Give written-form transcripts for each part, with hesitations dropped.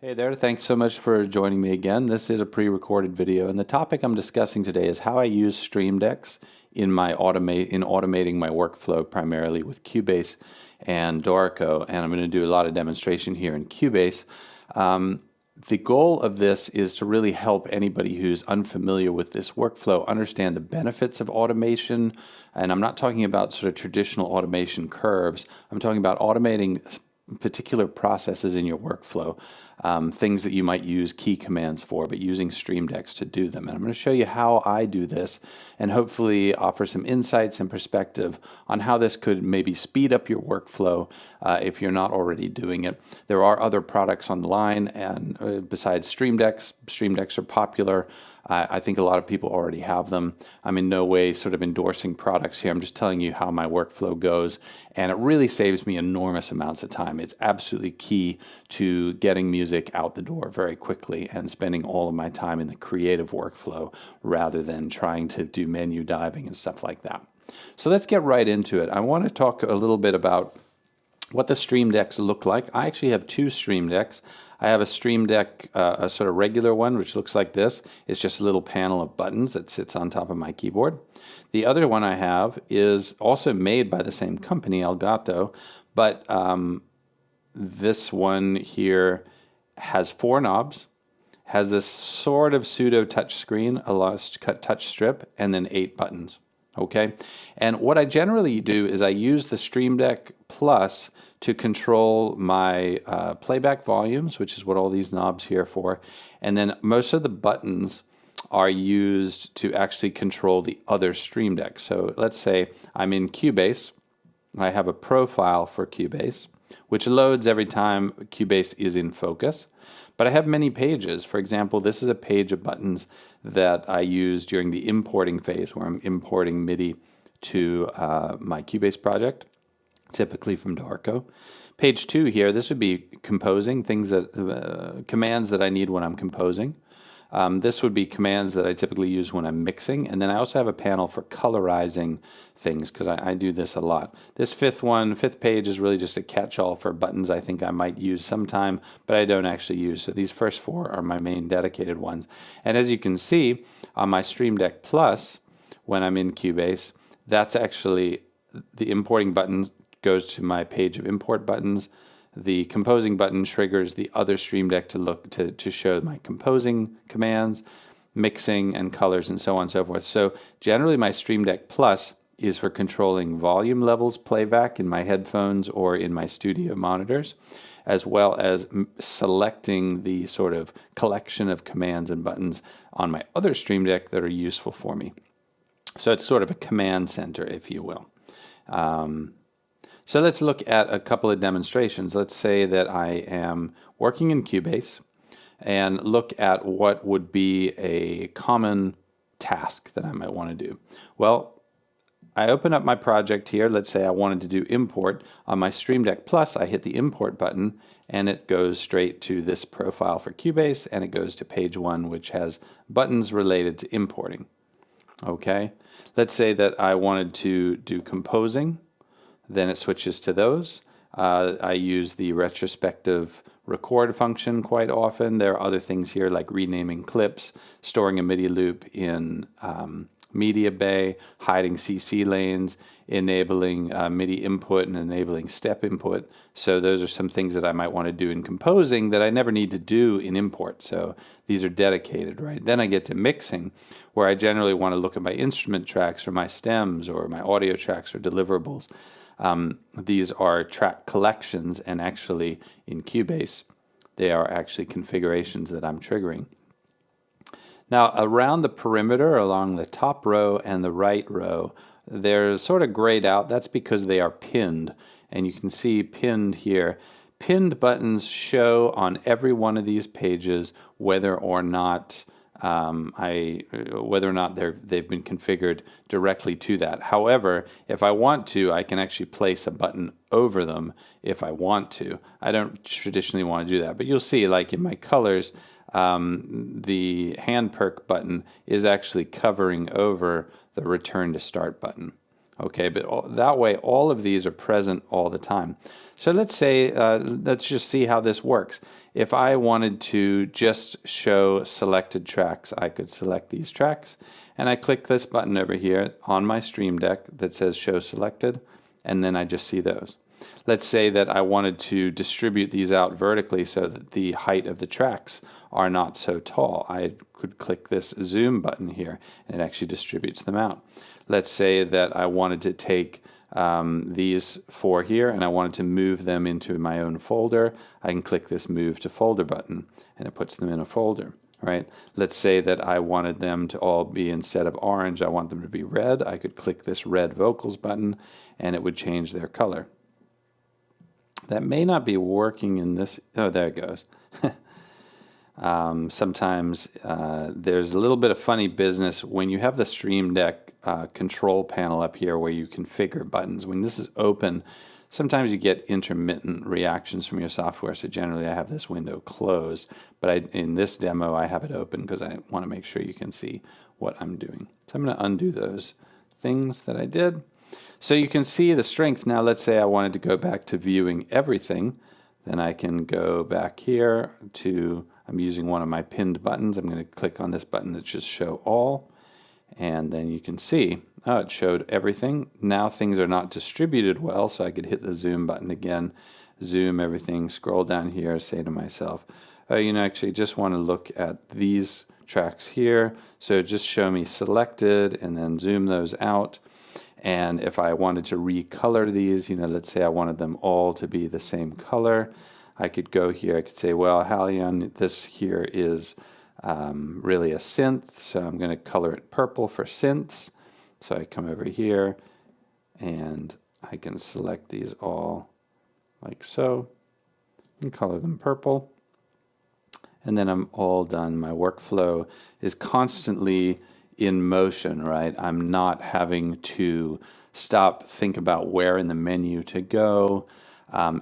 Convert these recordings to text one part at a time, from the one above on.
Hey there, thanks so much for joining me again. This is a pre-recorded video, and the topic I'm discussing today is how I use Stream Decks in automating my workflow, primarily with Cubase and Dorico, and I'm going to do a lot of demonstration here in Cubase. The goal of this is to really help anybody who's unfamiliar with this workflow understand the benefits of automation, and I'm not talking about sort of traditional automation curves. I'm talking about automating particular processes in your workflow, things that you might use key commands for, but using Stream Decks to do them. And I'm going to show you how I do this and hopefully offer some insights and perspective on how this could maybe speed up your workflow if you're not already doing it. There are other products on the line, and besides Stream Decks are popular. I think a lot of people already have them. I'm in no way sort of endorsing products here. I'm just telling you how my workflow goes, and it really saves me enormous amounts of time. It's absolutely key to getting music out the door very quickly and spending all of my time in the creative workflow rather than trying to do menu diving and stuff like that. So let's get right into it. I want to talk a little bit about what the Stream Decks look like. I actually have two Stream Decks. I have a Stream Deck, a sort of regular one, which looks like this. It's just a little panel of buttons that sits on top of my keyboard. The other one I have is also made by the same company, Elgato, but this one here has 4 knobs, has this sort of pseudo touch screen, a touch strip, and then 8 buttons. Okay, and what I generally do is I use the Stream Deck Plus to control my playback volumes, which is what all these knobs here are for, and then most of the buttons are used to actually control the other Stream Deck. So let's say I'm in Cubase. I have a profile for Cubase, which loads every time Cubase is in focus. But I have many pages. For example, this is a page of buttons that I use during the importing phase, where I'm importing MIDI to my Cubase project, typically from Dorico. Page 2 here, this would be composing, things that commands that I need when I'm composing. This would be commands that I typically use when I'm mixing, and then I also have a panel for colorizing things, because I do this a lot. This fifth page is really just a catch-all for buttons I think I might use sometime, but I don't actually use. So these first 4 are my main dedicated ones. And as you can see on my Stream Deck Plus, when I'm in Cubase, that's actually the importing buttons goes to my page of import buttons. The composing button triggers the other Stream Deck to show my composing commands, mixing and colors, and so on and so forth. So generally my Stream Deck Plus is for controlling volume levels playback in my headphones or in my studio monitors, as well as selecting the sort of collection of commands and buttons on my other Stream Deck that are useful for me. So it's sort of a command center, if you will. So let's look at a couple of demonstrations. Let's say that I am working in Cubase and look at what would be a common task that I might want to do. Well, I open up my project here. Let's say I wanted to do import. On my Stream Deck Plus, I hit the import button and it goes straight to this profile for Cubase, and it goes to page 1, which has buttons related to importing. Okay, let's say that I wanted to do composing. Then it switches to those. I use the retrospective record function quite often. There are other things here like renaming clips, storing a MIDI loop in Media Bay, hiding CC lanes, enabling MIDI input and enabling step input. So those are some things that I might want to do in composing that I never need to do in import. So these are dedicated, right? Then I get to mixing, where I generally want to look at my instrument tracks or my stems or my audio tracks or deliverables. These are track collections, and actually in Cubase they are actually configurations that I'm triggering. Now around the perimeter, along the top row and the right row, they're sort of grayed out. That's because they are pinned, and you can see pinned here. Pinned buttons show on every one of these pages whether or not they've been configured directly to that. However, if I want to, I can actually place a button over them if I want to. I don't traditionally want to do that, but you'll see, like in my colors, the hand perk button is actually covering over the return to start button. Okay, but that way all of these are present all the time. So let's say, let's just see how this works. If I wanted to just show selected tracks, I could select these tracks, and I click this button over here on my Stream Deck that says Show Selected, and then I just see those. Let's say that I wanted to distribute these out vertically so that the height of the tracks are not so tall. I could click this Zoom button here, and it actually distributes them out. Let's say that I wanted to take these four here and I wanted to move them into my own folder. I can click this Move to Folder button, and it puts them in a folder. Right? Let's say that I wanted them to all be, instead of orange, I want them to be red. I could click this Red Vocals button and it would change their color. That may not be working in this. Oh, there it goes. Sometimes there's a little bit of funny business when you have the Stream Deck control panel up here where you configure buttons. When this is open, sometimes you get intermittent reactions from your software, so generally I have this window closed, but in this demo I have it open because I want to make sure you can see what I'm doing. So I'm going to undo those things that I did. So you can see the strength. Now let's say I wanted to go back to viewing everything, then I can go back here to, I'm using one of my pinned buttons, I'm going to click on this button that just Show All, and then you can see, oh, it showed everything. Now things are not distributed well, so I could hit the Zoom button again, zoom everything, scroll down here, say to myself, oh, you know, actually just want to look at these tracks here, so just show me selected, and then zoom those out. And if I wanted to recolor these, you know, let's say I wanted them all to be the same color, I could go here, I could say, well, Halion, this here is really a synth, so I'm going to color it purple for synths. So I come over here and I can select these all like so and color them purple. And then I'm all done. My workflow is constantly in motion, right? I'm not having to stop, think about where in the menu to go.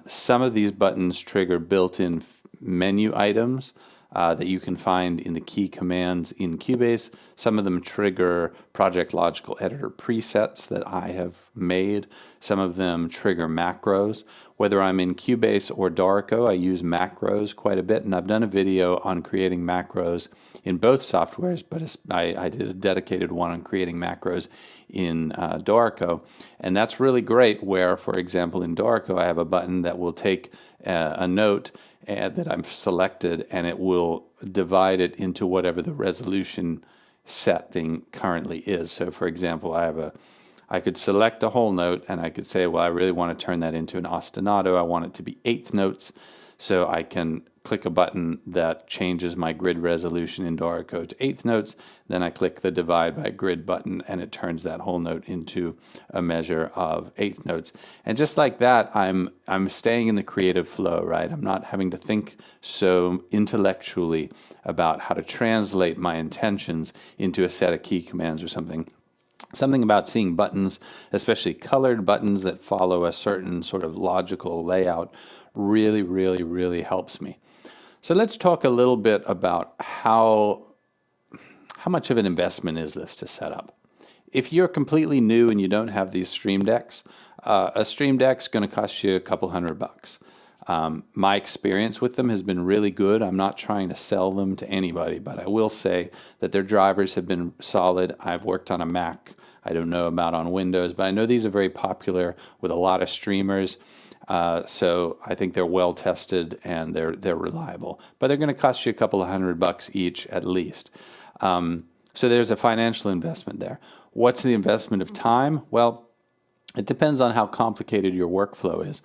Some of these buttons trigger built-in menu items that you can find in the key commands in Cubase. Some of them trigger Project Logical Editor presets that I have made. Some of them trigger macros. Whether I'm in Cubase or Dorico, I use macros quite a bit, and I've done a video on creating macros in both softwares, but I did a dedicated one on creating macros in Dorico, and that's really great where, for example, in Dorico, I have a button that will take a note that I've selected, and it will divide it into whatever the resolution setting currently is. So for example, I could select a whole note and I could say, well, I really want to turn that into an ostinato. I want it to be eighth notes. So I can click a button that changes my grid resolution in Dorico to eighth notes. Then I click the divide by grid button and it turns that whole note into a measure of eighth notes. And just like that, I'm staying in the creative flow, right? I'm not having to think so intellectually about how to translate my intentions into a set of key commands or something. Something about seeing buttons, especially colored buttons that follow a certain sort of logical layout, really helps me. So let's talk a little bit about how much of an investment is this to set up. If you're completely new and you don't have these Stream Decks, a Stream Deck's going to cost you a couple $100. My experience with them has been really good. I'm not trying to sell them to anybody, but I will say that their drivers have been solid. I've worked on a Mac. I don't know about on Windows, but I know these are very popular with a lot of streamers. So I think they're well tested and they're reliable. But they're going to cost you a couple of $100 each at least. So there's a financial investment there. What's the investment of time? Well, it depends on how complicated your workflow is.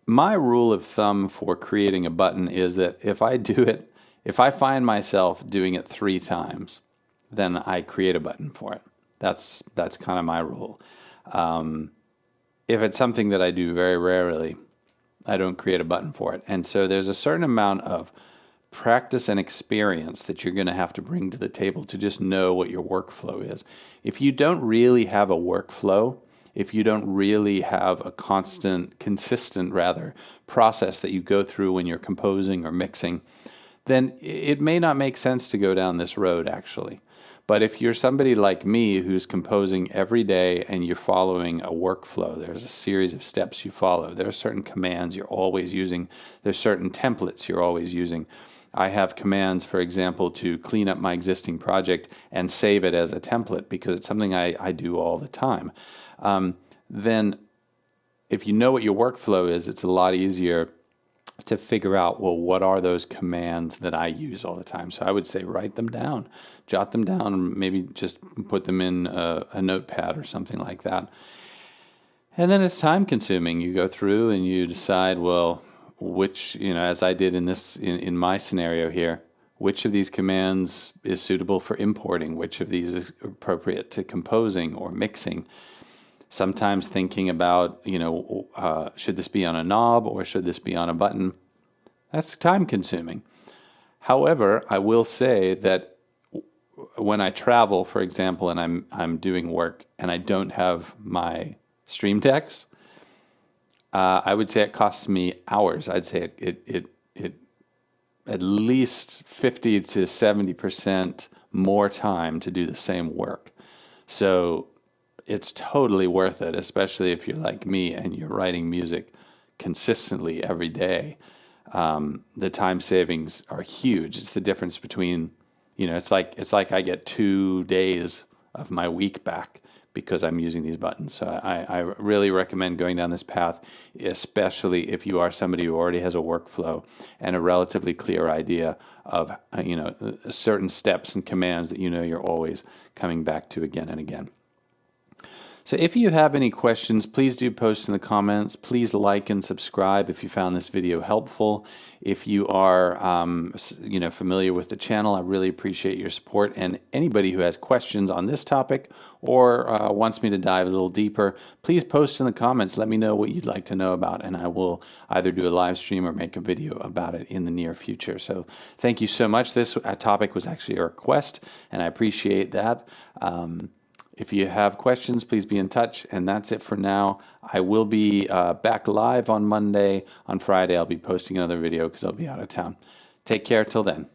My rule of thumb for creating a button is that if I find myself doing it 3 times, then I create a button for it. That's kind of my rule. If it's something that I do very rarely, I don't create a button for it. And so there's a certain amount of practice and experience that you're going to have to bring to the table to just know what your workflow is. If you don't really have a workflow, if you don't really have a consistent process that you go through when you're composing or mixing, then it may not make sense to go down this road actually. But if you're somebody like me who's composing every day and you're following a workflow, there's a series of steps you follow. There are certain commands you're always using. There's certain templates you're always using. I have commands, for example, to clean up my existing project and save it as a template because it's something I do all the time. Then if you know what your workflow is, it's a lot easier to figure out, well, what are those commands that I use all the time? So I would say write them down, jot them down, and maybe just put them in a notepad or something like that. And then it's time consuming. You go through and you decide, well, which, as I did in my scenario here, which of these commands is suitable for importing, which of these is appropriate to composing or mixing. Sometimes thinking about, should this be on a knob or should this be on a button? That's time consuming. However, I will say that when I travel, for example, and I'm doing work and I don't have my Stream Decks, I would say it costs me hours. I'd say it at least 50 to 70% more time to do the same work. So it's totally worth it, especially if you're like me and you're writing music consistently every day. The time savings are huge. It's the difference between, it's like I get 2 days of my week back because I'm using these buttons. So I really recommend going down this path, especially if you are somebody who already has a workflow and a relatively clear idea of, certain steps and commands that you're always coming back to again and again. So if you have any questions, please do post in the comments. Please like and subscribe if you found this video helpful. If you are familiar with the channel, I really appreciate your support. And anybody who has questions on this topic or wants me to dive a little deeper, please post in the comments. Let me know what you'd like to know about, and I will either do a live stream or make a video about it in the near future. So thank you so much. This topic was actually a request, and I appreciate that. If you have questions, please be in touch. And that's it for now. I will be back live on Monday. On Friday, I'll be posting another video because I'll be out of town. Take care till then.